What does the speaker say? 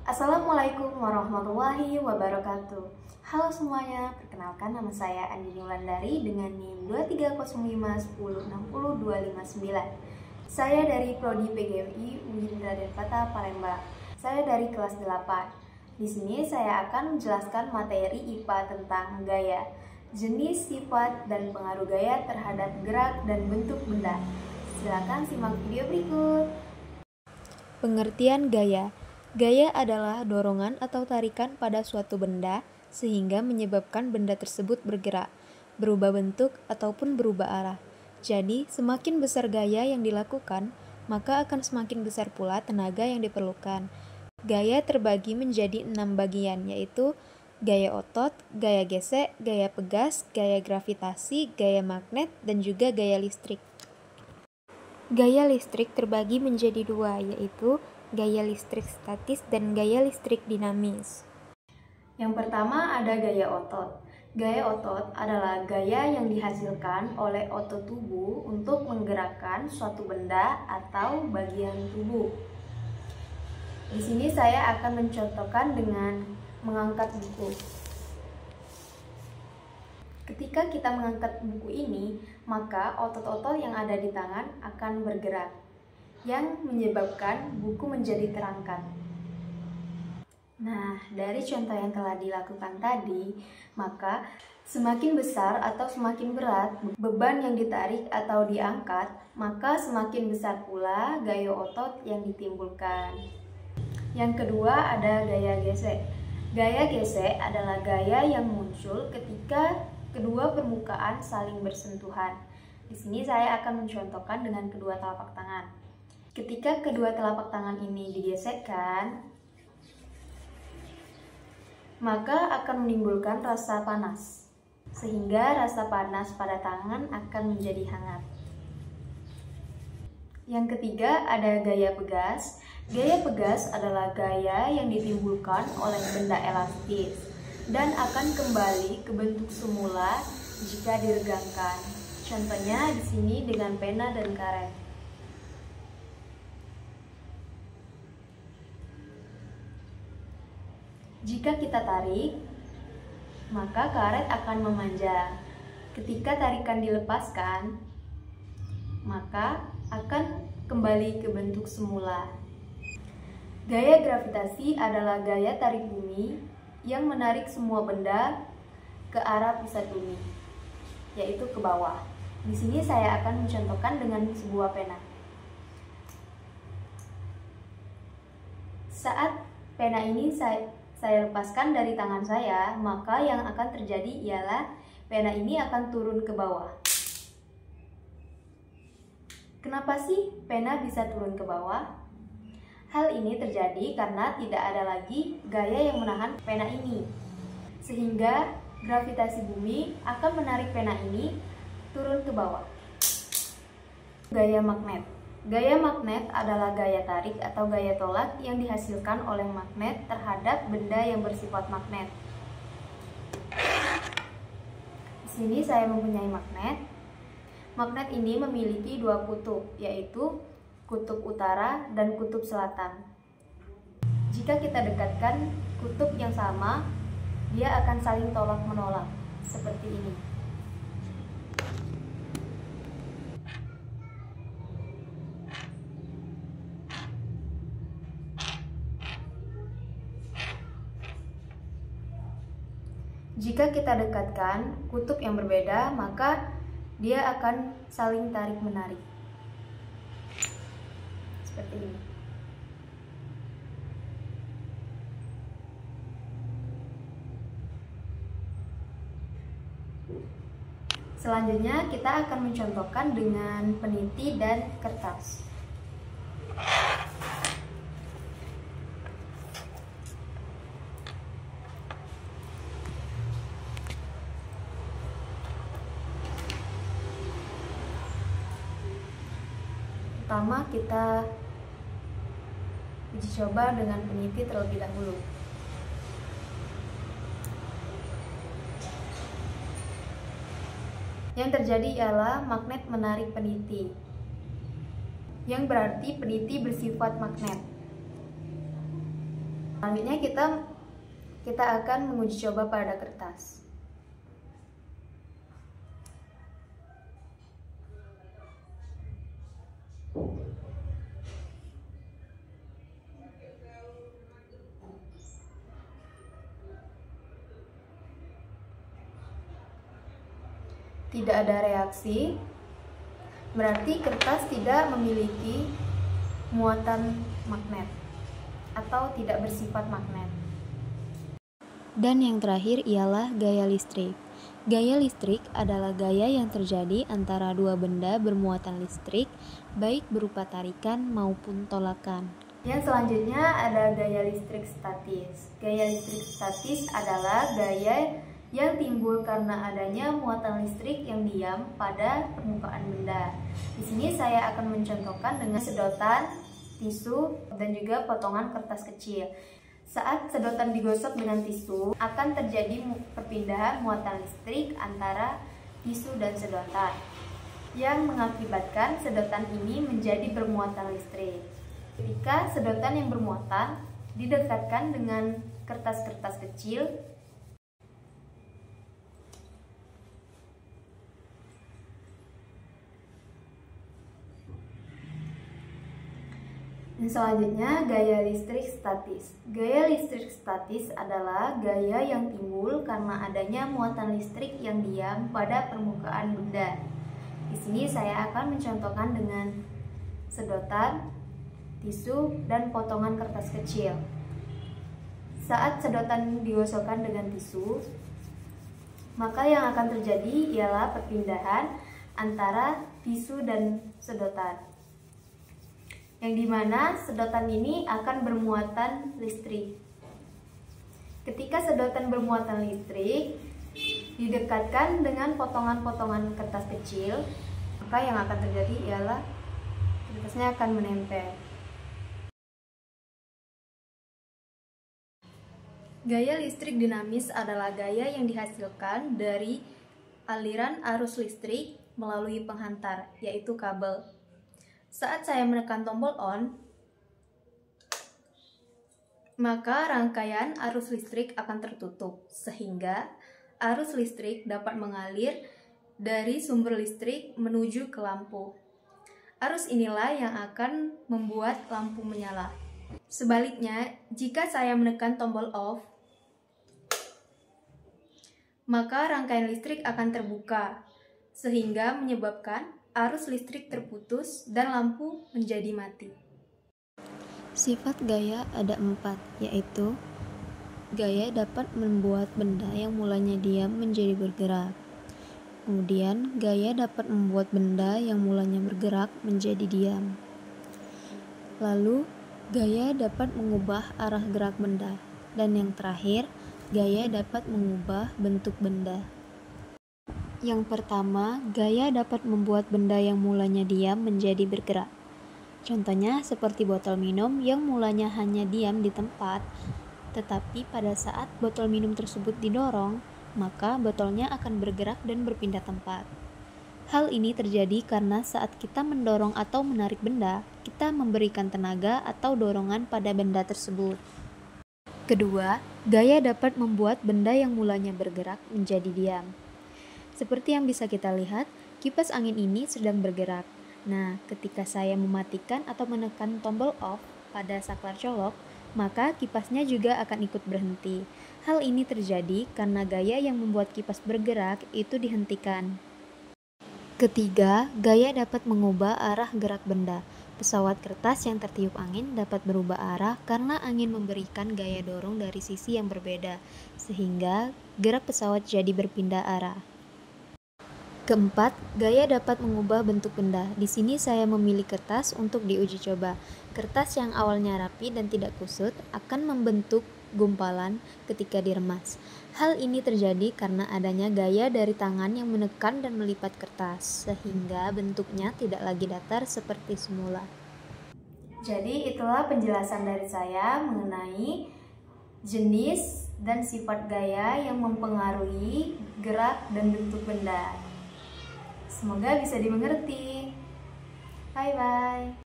Assalamualaikum warahmatullahi wabarakatuh. Halo semuanya, perkenalkan nama saya Andini Wulandari dengan NIM 23051060259. Saya dari Prodi PGMI UIN Raden Patah Palembang. Saya dari kelas 8. Di sini saya akan menjelaskan materi IPA tentang gaya, jenis, sifat, dan pengaruh gaya terhadap gerak dan bentuk benda. Silakan simak video berikut. Pengertian gaya. Gaya adalah dorongan atau tarikan pada suatu benda sehingga menyebabkan benda tersebut bergerak, berubah bentuk, ataupun berubah arah. Jadi, semakin besar gaya yang dilakukan, maka akan semakin besar pula tenaga yang diperlukan. Gaya terbagi menjadi 6 bagian, yaitu gaya otot, gaya gesek, gaya pegas, gaya gravitasi, gaya magnet, dan juga gaya listrik. Gaya listrik terbagi menjadi 2, yaitu gaya listrik statis dan gaya listrik dinamis. Yang pertama ada gaya otot. Gaya otot adalah gaya yang dihasilkan oleh otot tubuh untuk menggerakkan suatu benda atau bagian tubuh. Di sini saya akan mencontohkan dengan mengangkat buku. Ketika kita mengangkat buku ini, maka otot-otot yang ada di tangan akan bergerak, yang menyebabkan buku menjadi terangkat. Nah, dari contoh yang telah dilakukan tadi, maka semakin besar atau semakin berat beban yang ditarik atau diangkat, maka semakin besar pula gaya otot yang ditimbulkan. Yang kedua ada gaya gesek. Gaya gesek adalah gaya yang muncul ketika kedua permukaan saling bersentuhan. Di sini saya akan mencontohkan dengan kedua telapak tangan. Ketika kedua telapak tangan ini digesekkan, maka akan menimbulkan rasa panas, sehingga rasa panas pada tangan akan menjadi hangat. Yang ketiga ada gaya pegas. Gaya pegas adalah gaya yang ditimbulkan oleh benda elastis dan akan kembali ke bentuk semula jika diregangkan. Contohnya di sini dengan pena dan karet. Jika kita tarik, maka karet akan memanjang. Ketika tarikan dilepaskan, maka akan kembali ke bentuk semula. Gaya gravitasi adalah gaya tarik bumi yang menarik semua benda ke arah pusat bumi, yaitu ke bawah. Di sini saya akan mencontohkan dengan sebuah pena. Saat pena ini saya lepaskan dari tangan saya, maka yang akan terjadi ialah pena ini akan turun ke bawah. Kenapa sih pena bisa turun ke bawah? Hal ini terjadi karena tidak ada lagi gaya yang menahan pena ini, sehingga gravitasi bumi akan menarik pena ini turun ke bawah. Gaya magnet. Gaya magnet adalah gaya tarik atau gaya tolak yang dihasilkan oleh magnet terhadap benda yang bersifat magnet. Di sini saya mempunyai magnet. Magnet ini memiliki dua kutub, yaitu kutub utara dan kutub selatan. Jika kita dekatkan kutub yang sama, dia akan saling tolak-menolak, seperti ini. Jika kita dekatkan kutub yang berbeda, maka dia akan saling tarik-menarik. Seperti ini. Selanjutnya kita akan mencontohkan dengan peniti dan kertas. Pertama kita uji coba dengan peniti terlebih dahulu. Yang terjadi ialah magnet menarik peniti, yang berarti peniti bersifat magnet. Selanjutnya kita akan menguji coba pada kertas. Tidak ada reaksi, berarti kertas tidak memiliki muatan magnet atau tidak bersifat magnet. Dan yang terakhir ialah gaya listrik. Gaya listrik adalah gaya yang terjadi antara dua benda bermuatan listrik, baik berupa tarikan maupun tolakan. Yang selanjutnya ada gaya listrik statis. Gaya listrik statis adalah gaya yang timbul karena adanya muatan listrik yang diam pada permukaan benda. Di sini saya akan mencontohkan dengan sedotan, tisu, dan juga potongan kertas kecil. Saat sedotan digosok dengan tisu, akan terjadi perpindahan muatan listrik antara tisu dan sedotan, yang mengakibatkan sedotan ini menjadi bermuatan listrik. Ketika sedotan yang bermuatan didekatkan dengan kertas-kertas kecil, dan selanjutnya gaya listrik statis. Gaya listrik statis adalah gaya yang timbul karena adanya muatan listrik yang diam pada permukaan benda. Di sini saya akan mencontohkan dengan sedotan, tisu, dan potongan kertas kecil. Saat sedotan digosokkan dengan tisu, maka yang akan terjadi ialah perpindahan antara tisu dan sedotan, yang dimana sedotan ini akan bermuatan listrik. Ketika sedotan bermuatan listrik didekatkan dengan potongan-potongan kertas kecil, maka yang akan terjadi ialah kertasnya akan menempel. Gaya listrik dinamis adalah gaya yang dihasilkan dari aliran arus listrik melalui penghantar, yaitu kabel. Saat saya menekan tombol on, maka rangkaian arus listrik akan tertutup, sehingga arus listrik dapat mengalir dari sumber listrik menuju ke lampu. Arus inilah yang akan membuat lampu menyala. Sebaliknya, jika saya menekan tombol off, maka rangkaian listrik akan terbuka, sehingga menyebabkan arus listrik terputus dan lampu menjadi mati. Sifat gaya ada 4, yaitu gaya dapat membuat benda yang mulanya diam menjadi bergerak. Kemudian, gaya dapat membuat benda yang mulanya bergerak menjadi diam. Lalu, gaya dapat mengubah arah gerak benda. Dan yang terakhir, gaya dapat mengubah bentuk benda. Yang pertama, gaya dapat membuat benda yang mulanya diam menjadi bergerak. Contohnya seperti botol minum yang mulanya hanya diam di tempat, tetapi pada saat botol minum tersebut didorong, maka botolnya akan bergerak dan berpindah tempat. Hal ini terjadi karena saat kita mendorong atau menarik benda, kita memberikan tenaga atau dorongan pada benda tersebut. Kedua, gaya dapat membuat benda yang mulanya bergerak menjadi diam. Seperti yang bisa kita lihat, kipas angin ini sedang bergerak. Nah, ketika saya mematikan atau menekan tombol off pada saklar colok, maka kipasnya juga akan ikut berhenti. Hal ini terjadi karena gaya yang membuat kipas bergerak itu dihentikan. Ketiga, gaya dapat mengubah arah gerak benda. Pesawat kertas yang tertiup angin dapat berubah arah karena angin memberikan gaya dorong dari sisi yang berbeda, sehingga gerak pesawat jadi berpindah arah. Keempat, gaya dapat mengubah bentuk benda. Di sini saya memilih kertas untuk diuji coba. Kertas yang awalnya rapi dan tidak kusut akan membentuk gumpalan ketika diremas. Hal ini terjadi karena adanya gaya dari tangan yang menekan dan melipat kertas, sehingga bentuknya tidak lagi datar seperti semula. Jadi itulah penjelasan dari saya mengenai jenis dan sifat gaya yang mempengaruhi gerak dan bentuk benda. Semoga bisa dimengerti. Bye-bye.